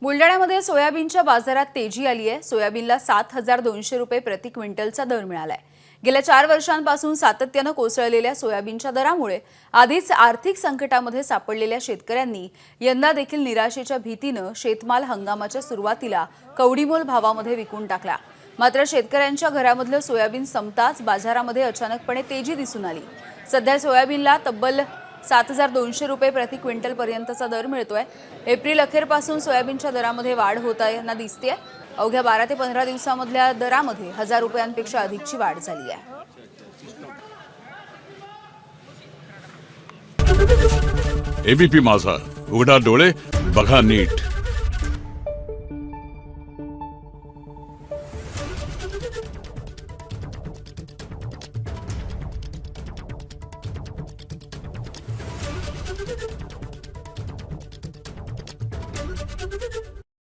बुलडाण्यामध्ये सोयाबीनच्या बाजारात तेजी आली आहे। सोयाबीनला 7,200 रुपये प्रति क्विंटलचा दर मिळालाय। गेल्या 4 वर्षांपासून सातत्याने कोसळलेल्या सोयाबीनच्या दरामुळे आधीच आर्थिक संकटामध्ये सापडलेल्या शेतकऱ्यांनी यंदा देखील निराशेच्या भीतीने शेतमाल हंगामाच्या सुरुवातीला कवडीमोल भावामध्ये विकून टाकला। मात्र शेतकऱ्यांच्या घरामधलं सोयाबीन संपताच बाजारामध्ये अचानकपणे तेजी दिसून आली। सध्या सोयाबीनला तब्बल 7,200 रुपये प्रति क्विंटल पर्यंतचा दर मिळतोय। एप्रिल अखेरपासून सोयाबीनच्या दरामध्ये वाढ होताना दिसतेय। अवघ्या 12 ते 15 दिवसांमधल्या दरामध्ये 1,000 रुपयांपेक्षा अधिकची वाढ झाली आहे। एबीपी माझा, उघडा डोळे बघा नीट।